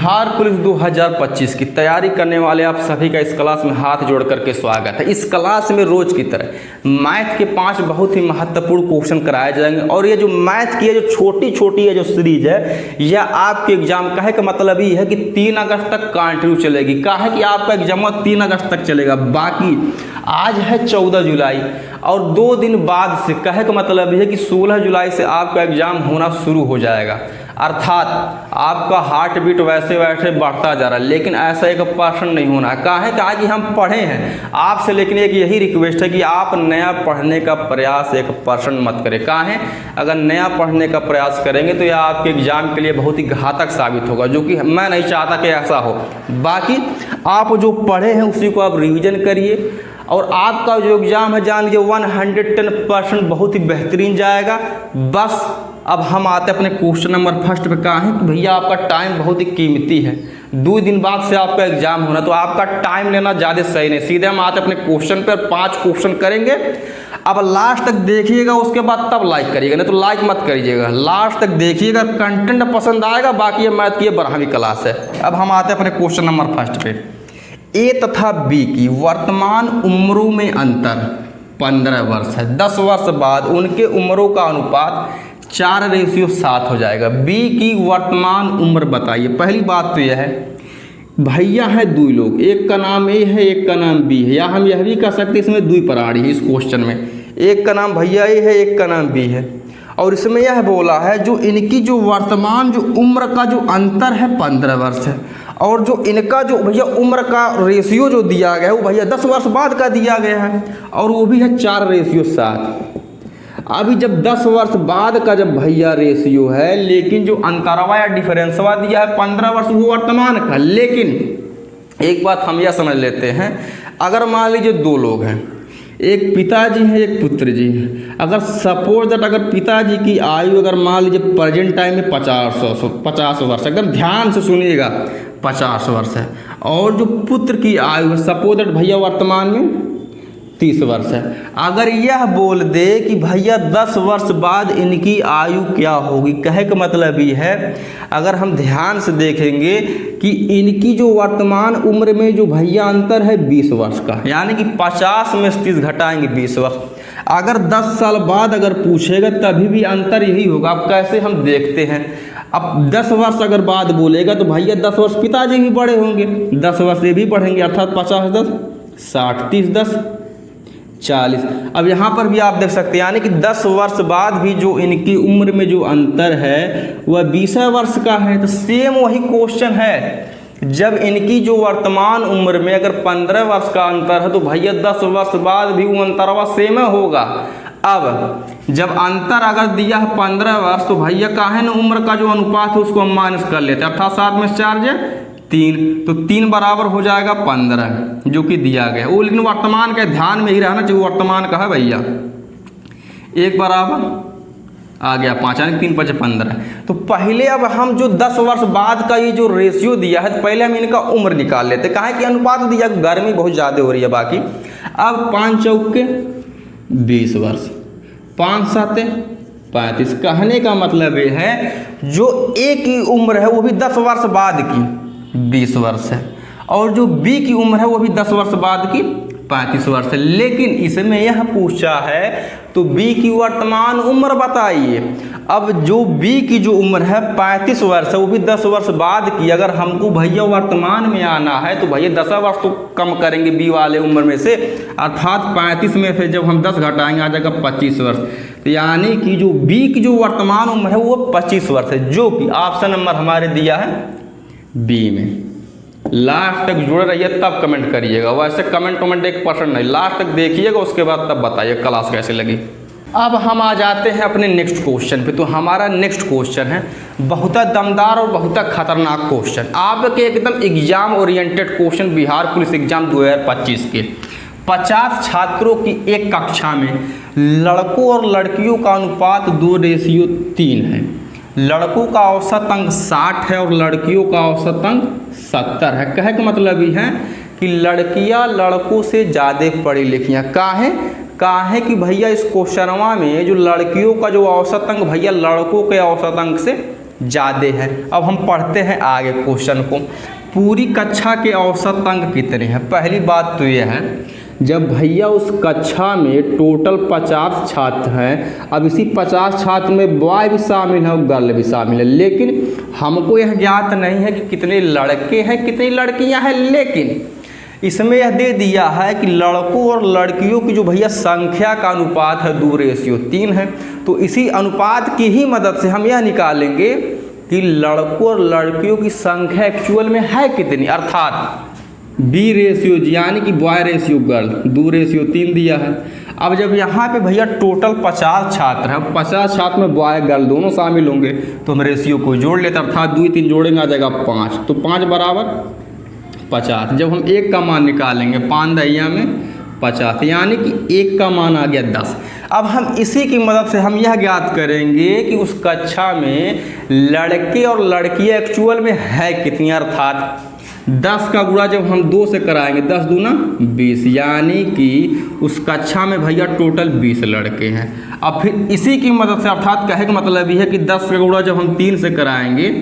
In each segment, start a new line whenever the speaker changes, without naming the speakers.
Bihar police 2025 की तैयारी करने वाले आप सभी का इस क्लास में हाथ जोड़ करके स्वागत है। इस क्लास में रोज की तरह मैथ के 5 बहुत ही महत्वपूर्ण क्वेश्चन कराए जाएंगे और ये जो मैथ की है जो छोटी छोटी है जो सीरीज है यह आपके एग्जाम का है का मतलब ये है कि 3 अगस्त तक कंटिन्यू चलेगी। का है कि आपका एग्जाम 3 अगस्त तक चलेगा। बाकी आज है 14 जुलाई और 2 दिन बाद से कहे का मतलब है कि 16 जुलाई से आपका एग्जाम होना शुरू हो जाएगा। अर्थात आपका हार्ट बीट वैसे वैसे बढ़ता जा रहा है, लेकिन ऐसा 1% नहीं होना है। कहा कि हम पढ़े हैं आपसे, लेकिन एक यही रिक्वेस्ट है कि आप नया पढ़ने का प्रयास 1% मत करें। कहा है अगर नया पढ़ने का प्रयास करेंगे तो यह आपके एग्जाम के लिए बहुत ही घातक साबित होगा, जो कि मैं नहीं चाहता कि ऐसा हो। बाकी आप जो पढ़े हैं उसी को आप रिविजन करिए और आपका जो एग्ज़ाम है जान लीजिए 110% बहुत ही बेहतरीन जाएगा। बस अब हम आते हैं अपने क्वेश्चन नंबर फर्स्ट पे। कहा है कि भैया आपका टाइम बहुत ही कीमती है, 2 दिन बाद से आपका एग्जाम होना, तो आपका टाइम लेना ज़्यादा सही नहीं। सीधे हम आते हैं अपने क्वेश्चन पर। 5 क्वेश्चन करेंगे, अब लास्ट तक देखिएगा, उसके बाद तब लाइक करिएगा, नहीं तो लाइक मत करिएगा। लास्ट तक देखिएगा, कंटेंट पसंद आएगा। बाकी ये मैथ की 12वीं क्लास है। अब हम आते हैं अपने क्वेश्चन नंबर फर्स्ट पे। ए तथा बी की वर्तमान उम्रों में अंतर 15 वर्ष है। 10 वर्ष बाद उनके उम्रों का अनुपात 4:7 हो जाएगा। बी की वर्तमान उम्र बताइए। पहली बात तो यह है भैया है 2 लोग, एक का नाम ए है एक का नाम बी है, या हम यह भी कह सकते हैं इसमें 2 प्राणी है। इस क्वेश्चन में एक का नाम भैया ए है एक का नाम बी है और इसमें यह बोला है जो इनकी जो वर्तमान जो उम्र का जो अंतर है 15 वर्ष है और जो इनका जो भैया उम्र का रेशियो जो दिया गया है वो भैया 10 वर्ष बाद का दिया गया है और वो भी है 4:7। अभी जब 10 वर्ष बाद का जब भैया रेशियो है, लेकिन जो अंतरवा या डिफरेंसवा दिया है 15 वर्ष वो वर्तमान का। लेकिन एक बात हम यह समझ लेते हैं, अगर मान लीजिए 2 लोग हैं, एक पिताजी है एक पुत्र जी है। अगर सपोज दैट अगर पिताजी की आयु अगर मान लीजिए प्रेजेंट टाइम में 50 वर्ष, एकदम ध्यान से सुनिएगा, 50 वर्ष है और जो पुत्र की आयु है सपोज दैट भैया वर्तमान में 30 वर्ष है। अगर यह बोल दे कि भैया 10 वर्ष बाद इनकी आयु क्या होगी, कहे का मतलब ये है अगर हम ध्यान से देखेंगे कि इनकी जो वर्तमान उम्र में जो भैया अंतर है 20 वर्ष का, यानी कि 50 में से 30 घटाएंगे 20 वर्ष। अगर 10 साल बाद अगर पूछेगा तभी भी अंतर यही होगा। अब कैसे हम देखते हैं, अब 10 वर्ष अगर बाद बोलेगा तो भैया 10 वर्ष पिताजी भी बड़े होंगे, 10 वर्ष ये भी बढ़ेंगे, अर्थात 50 10 60 30 10 40। अब यहाँ पर भी आप देख सकते हैं यानी कि 10 वर्ष बाद भी जो इनकी उम्र में जो अंतर है वह 20 वर्ष का है। तो सेम वही क्वेश्चन है, जब इनकी जो वर्तमान उम्र में अगर 15 वर्ष का अंतर है तो भैया 10 वर्ष बाद भी वो अंतरवा सेम होगा। अब जब अंतर अगर दिया है 15 वर्ष तो भैया का है ना उम्र का जो अनुपात है उसको हम माइनस कर लेते हैं, अर्थात 7 में 4 है 3, तो 3 बराबर हो जाएगा 15 जो कि दिया गया वो। लेकिन वर्तमान के ध्यान में ही रहना चाहिए, वर्तमान का है भैया। 1 बराबर आ गया 5 यानी 3 5 15। तो पहले अब हम जो 10 वर्ष बाद का ये जो रेशियो दिया है तो पहले हम इनका उम्र निकाल लेते। कहा है कि अनुपात दिया, गर्मी बहुत ज़्यादा हो रही है। बाकी अब 5 चौके 20 वर्ष, 5 7 35। कहने का मतलब ये है जो ए की उम्र है वो भी 10 वर्ष बाद की 20 वर्ष है और जो बी की उम्र है वो भी 10 वर्ष बाद की 35 वर्ष है। लेकिन इसमें यह पूछा है तो बी की वर्तमान उम्र बताइए। अब जो बी की जो उम्र है 35 वर्ष है वो भी 10 वर्ष बाद की। अगर हमको भैया वर्तमान में आना है तो भैया 10 वर्ष तो कम करेंगे बी वाले उम्र में से, अर्थात 35 में से जब हम 10 घटाएंगे आ जाएगा 25 वर्ष। तो यानी कि जो बी की जो वर्तमान उम्र है वो 25 वर्ष है, जो कि ऑप्शन नंबर हमारे दिया है बी में। लास्ट तक जुड़े रहिए तब कमेंट करिएगा, वैसे कमेंट 1% नहीं, लास्ट तक देखिएगा उसके बाद तब बताइए क्लास कैसे लगी। अब हम आ जाते हैं अपने नेक्स्ट क्वेश्चन पे। तो हमारा नेक्स्ट क्वेश्चन है बहुत दमदार और बहुत खतरनाक क्वेश्चन, आपके एकदम exam oriented question. Bihar police exam 2025 के 50 छात्रों की एक कक्षा में लड़कों और लड़कियों का अनुपात 2:3 है। लड़कों का औसत अंक 60 है और लड़कियों का औसत अंक 70 है। कहे का मतलब ये है कि लड़कियां लड़कों से ज़्यादा पढ़ी लिखी हैं। काहे कि भैया इस क्वेश्चनवा में जो लड़कियों का जो औसत अंक भैया लड़कों के औसत अंक से ज़्यादा है। अब हम पढ़ते हैं आगे क्वेश्चन को। पूरी कक्षा के औसत अंक कितने हैं? पहली बात तो यह है, जब भैया उस कक्षा में टोटल 50 छात्र हैं, अब इसी 50 छात्र में बॉय भी शामिल है और गर्ल भी शामिल है, लेकिन हमको यह ज्ञात नहीं है कि कितने लड़के हैं कितनी लड़कियां हैं, लेकिन इसमें यह दे दिया है कि लड़कों और लड़कियों की जो भैया संख्या का अनुपात है 2:3 है। तो इसी अनुपात की ही मदद से हम यह निकालेंगे कि लड़कों और लड़कियों की संख्या एक्चुअल में है कितनी, अर्थात बी रेशियो यानी कि बॉय रेशियो गर्ल 2:3 दिया है। अब जब यहाँ पे भैया टोटल 50 छात्र हैं, 50 छात्र में बॉय गर्ल दोनों शामिल होंगे, तो हम रेशियो को जोड़ लेते हैं, अर्थात 2 3 जोड़ेंगे आ जाएगा 5, तो 5 बराबर 50। जब हम 1 का मान निकालेंगे 5 दहिया में 50, यानी कि 1 का मान आ गया 10। अब हम इसी की मदद से हम यह ज्ञात करेंगे कि उस कक्षा में लड़के और लड़कियां एक्चुअल में है कितनी, अर्थात 10 का गुणा जब हम 2 से कराएंगे 10 दूना 20, यानी कि उस कक्षा में भैया टोटल 20 लड़के हैं। अब फिर इसी की मदद से, अर्थात कहे का मतलब ये है कि 10 का गुणा जब हम 3 से कराएंगे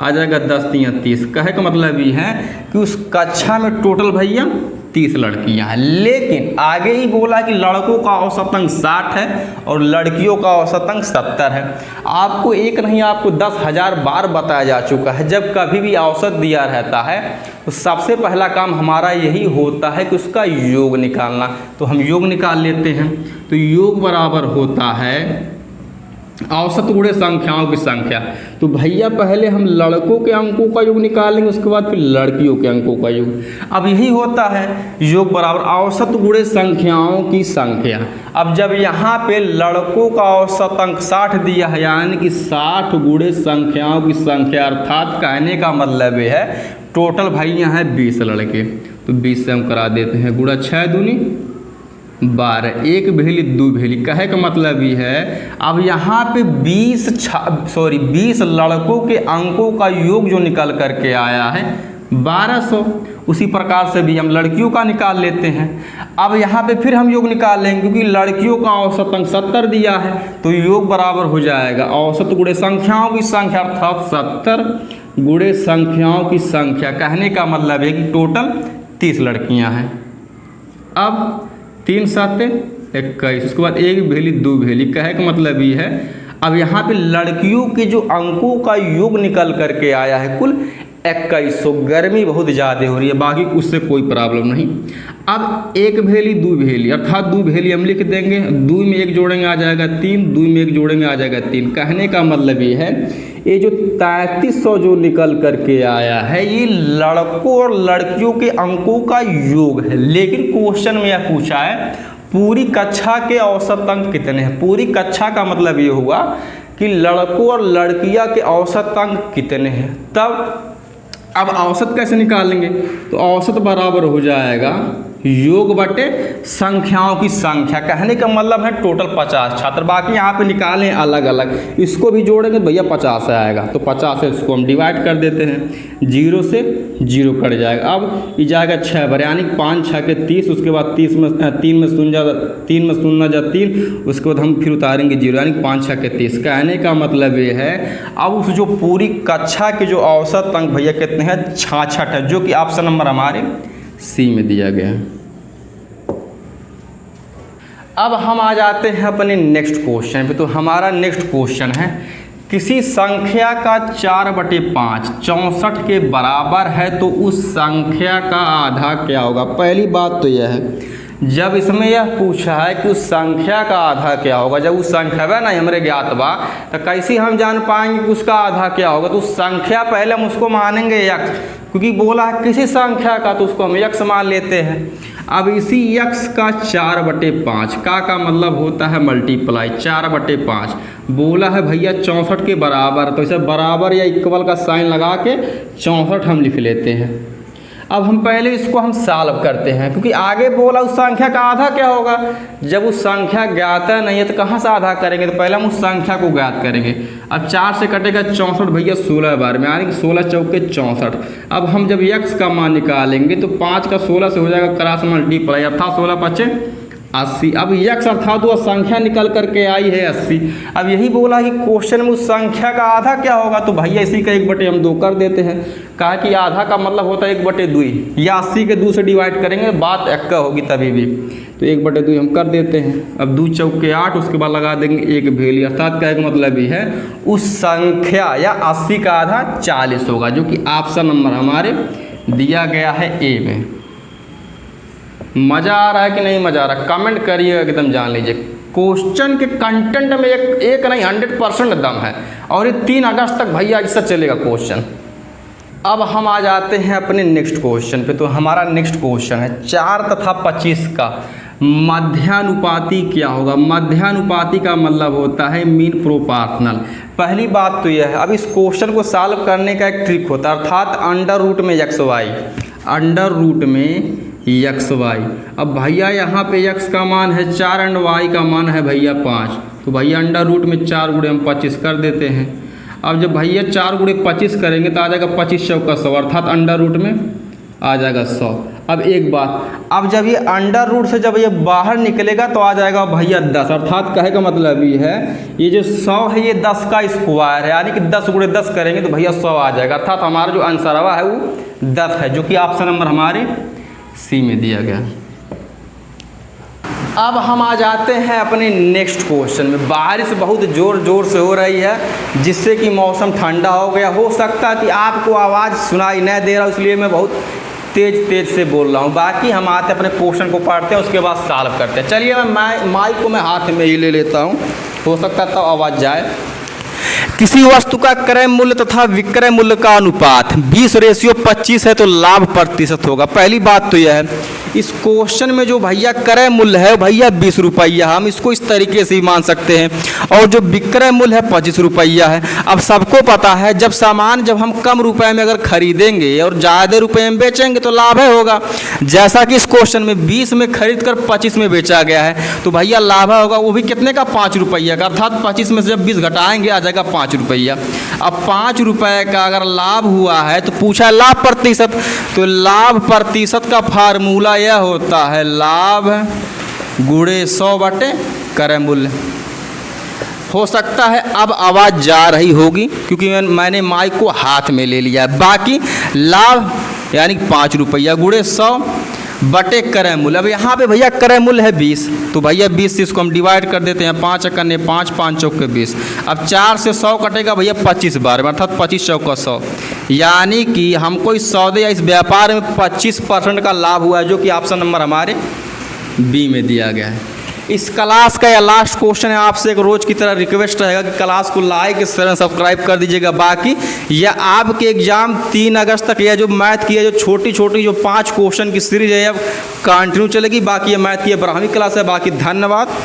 आ जाएगा 10 3 30। कहे का मतलब ये है कि उस कक्षा में टोटल भैया 30 लड़कियां हैं, लेकिन आगे ही बोला कि लड़कों का औसत अंक 60 है और लड़कियों का औसत अंक 70 है। आपको एक नहीं आपको 10,000 बार बताया जा चुका है, जब कभी भी औसत दिया रहता है तो सबसे पहला काम हमारा यही होता है कि उसका योग निकालना। तो हम योग निकाल लेते हैं। तो योग बराबर होता है औसत गुणे संख्याओं की संख्या। तो भैया पहले हम लड़कों के अंकों का योग निकालेंगे, उसके बाद फिर लड़कियों के अंकों का योग। अब यही होता है योग बराबर औसत गुणे संख्याओं की संख्या। अब जब यहाँ पे लड़कों का औसत अंक 60 दिया है, यानी कि 60 गुणे संख्याओं की संख्या, अर्थात कहने का मतलब ये है टोटल भाई यहाँ है 20 लड़के। तो 20 से हम करा देते हैं गुणा 6 दूनी 12, 1 भेली 2 भेली। कहे का मतलब ये है अब यहाँ पे 20 लड़कों के अंकों का योग जो निकल करके आया है 1200। उसी प्रकार से भी हम लड़कियों का निकाल लेते हैं। अब यहाँ पे फिर हम योग निकाल लेंगे, क्योंकि लड़कियों का औसत अंक 70 दिया है, तो योग बराबर हो जाएगा औसत गुणे संख्याओं की संख्या, अर्थात 70 गुणे संख्याओं की संख्या। कहने का मतलब है कि टोटल 30 लड़कियाँ हैं। अब 3 7 21, उसके बाद 1 भेली 2 भेली। कहे का मतलब ये है अब यहाँ पे लड़कियों के जो अंकों का योग निकल करके आया है कुल 2100। गर्मी बहुत ज़्यादा हो रही है, बाकी उससे कोई प्रॉब्लम नहीं। अब 1 भेली 2 भेली, अर्थात 2 भेली हम लिख देंगे, 2 में 1 जोड़ेंगे आ जाएगा 3, 2 में 1 जोड़ेंगे आ जाएगा 3। कहने का मतलब ये है ये जो 3300 जो निकल करके आया है ये लड़कों और लड़कियों के अंकों का योग है। लेकिन क्वेश्चन में यह पूछा है पूरी कक्षा के औसत अंक कितने हैं। पूरी कक्षा का मतलब ये हुआ कि लड़कों और लड़कियां के औसत अंक कितने हैं। तब अब औसत कैसे निकालेंगे, तो औसत बराबर हो जाएगा योग बटे संख्याओं की संख्या। कहने का मतलब है टोटल 50 छात्र, बाकी यहाँ पे निकालें अलग अलग, इसको भी जोड़ेंगे भैया 50 से आएगा। तो 50 से इसको हम डिवाइड कर देते हैं, 0 से 0 कट जाएगा। अब ये जाएगा 6 बार, यानी 5 6 के 30, उसके बाद 3 में 0 जा 3, उसके बाद हम फिर उतारेंगे 0, यानी 5 6 के 30। कहने का मतलब ये है अब उस जो पूरी कक्षा के जो औसत अंक भैया कितने हैं 66 है, जो कि ऑप्शन नंबर हमारे सी में दिया गया है। अब हम आ जाते हैं अपने नेक्स्ट क्वेश्चन पे। तो हमारा नेक्स्ट क्वेश्चन है किसी संख्या का 4/5 64 के बराबर है तो उस संख्या का आधा क्या होगा। पहली बात तो यह है जब इसमें यह पूछा है कि उस संख्या का आधा क्या होगा, जब उस संख्या है ना हमारे ज्ञात बा, तो कैसे हम जान पाएंगे कि उसका आधा क्या होगा। तो उस संख्या पहले हम उसको मानेंगे x, क्योंकि बोला है किसी संख्या का तो उसको हम x मान लेते हैं। अब इसी x का 4/5 का मतलब होता है मल्टीप्लाई 4/5। बोला है भैया 64 के बराबर, तो इसे बराबर या इक्वल का साइन लगा के 64 हम लिख लेते हैं। अब हम पहले इसको हम सॉल्व करते हैं, क्योंकि आगे बोला उस संख्या का आधा क्या होगा। जब उस संख्या ज्ञात नहीं है तो कहाँ से आधा करेंगे, तो पहले हम उस संख्या को ज्ञात करेंगे। अब 4 से कटेगा 64 भैया 16 बार में, यानी कि 16 चौके 64। अब हम जब x का मान निकालेंगे तो 5 का 16 से हो जाएगा क्रॉस मल्टीप्लाई, अर्थात 16 5 80। अब यक्स अर्थात वह संख्या निकल करके आई है 80। अब यही बोला कि क्वेश्चन में उस संख्या का आधा क्या होगा, तो भैया इसी का 1/2 कर देते हैं। कहा कि आधा का मतलब होता है 1/2, या 80 के 2 से डिवाइड करेंगे बात एक्का होगी तभी भी, तो 1/2 हम कर देते हैं। अब 2 चौके 8, उसके बाद लगा देंगे 1 वैल्यू, अर्थात क्या मतलब ही है उस संख्या या 80 का आधा 40 होगा, जो कि ऑप्शन नंबर हमारे दिया गया है ए में। मज़ा आ रहा है कि नहीं मज़ा आ रहा, कमेंट करिएगा, एकदम जान लीजिए क्वेश्चन के कंटेंट में एक नहीं 100% दम है, और ये 3 अगस्त तक भैया ऐसा चलेगा क्वेश्चन। अब हम आ जाते हैं अपने नेक्स्ट क्वेश्चन पे। तो हमारा नेक्स्ट क्वेश्चन है 4 तथा 25 का मध्यानुपाती क्या होगा। मध्यानुपाती का मतलब होता है मीन प्रोपोर्शनल। पहली बात तो यह है, अब इस क्वेश्चन को सॉल्व करने का एक ट्रिक होता है, अर्थात अंडर रूट में एक्स वाई, अंडर रूट में एक्स वाई। अब भैया यहाँ पे एक्स का मान है 4 एंड वाई का मान है भैया 5, तो भैया अंडर रूट में 4 गुणे हम 25 कर देते हैं। अब जब भैया 4 गुणे 25 करेंगे तो आ जाएगा 25 चौका 100, अर्थात अंडर रूट में आ जाएगा 100। अब एक बात, अब जब ये अंडर रूट से जब ये बाहर निकलेगा तो आ जाएगा भैया 10, अर्थात कहे का मतलब ये है ये जो 100 है ये 10 का स्क्वायर है, यानी कि 10 गुणे 10 करेंगे तो भैया 100 आ जाएगा, अर्थात हमारा जो आंसर हुआ है वो 10 है, जो कि ऑप्शन नंबर हमारे सी में दिया गया। अब हम आ जाते हैं अपने नेक्स्ट क्वेश्चन में। बारिश बहुत ज़ोर से हो रही है, जिससे कि मौसम ठंडा हो गया। हो सकता है कि आपको आवाज़ सुनाई नहीं दे रहा, इसलिए मैं बहुत तेज़ से बोल रहा हूँ। बाकी हम आते अपने क्वेश्चन को पढ़ते हैं, उसके बाद सॉल्व करते हैं। चलिए मैं माइक को मैं हाथ में ही ले लेता हूँ, हो सकता है तो आवाज़ जाए। किसी वस्तु का क्रय मूल्य तथा विक्रय मूल्य का अनुपात 20:25 है तो लाभ प्रतिशत होगा। पहली बात तो यह है, इस क्वेश्चन में जो भैया क्रय मूल्य है भैया 20 रुपया, हम इसको इस तरीके से ही मान सकते हैं, और जो विक्रय मूल्य है 25 रुपया है। अब सबको पता है जब सामान जब हम कम रुपए में अगर खरीदेंगे और ज़्यादा रुपए में बेचेंगे तो लाभ है होगा। जैसा कि इस क्वेश्चन में 20 में खरीद कर 25 में बेचा गया है, तो भैया लाभ होगा, वो भी कितने का 5 रुपया का, अर्थात 25 में से जब 20 घटाएंगे आ जाएगा 5 रुपया। अब 5 रुपये का अगर लाभ हुआ है तो पूछा है लाभ प्रतिशत, तो लाभ प्रतिशत का फार्मूला यह होता है लाभ गुणे 100 बटे क्रय मूल्य। हो सकता है अब आवाज़ जा रही होगी क्योंकि मैंने माइक को हाथ में ले लिया है। बाकी लाभ यानी 5 रुपया गुणे 100 बटे क्रय मूल्य। अब यहाँ पे भैया क्रय मूल्य है 20, तो भैया 20 से इसको हम डिवाइड कर देते हैं, 5 एकने 5, 5 चौके 20। अब 4 से 100 कटेगा भैया 25 बार में, अर्थात 25 चौका 100, यानी कि हमको इस सौदे या इस व्यापार में 25% का लाभ हुआ है, जो कि ऑप्शन नंबर हमारे बी में दिया गया है। इस क्लास का या लास्ट क्वेश्चन है, आपसे एक रोज़ की तरह रिक्वेस्ट रहेगा कि क्लास को लाइक शेयर सब्सक्राइब कर दीजिएगा। बाकी या आपके एग्ज़ाम 3 अगस्त तक या जो मैथ की है जो छोटी जो 5 क्वेश्चन की सीरीज है अब कंटिन्यू चलेगी। बाकी ये मैथ की 12वीं क्लास है। बाकी धन्यवाद।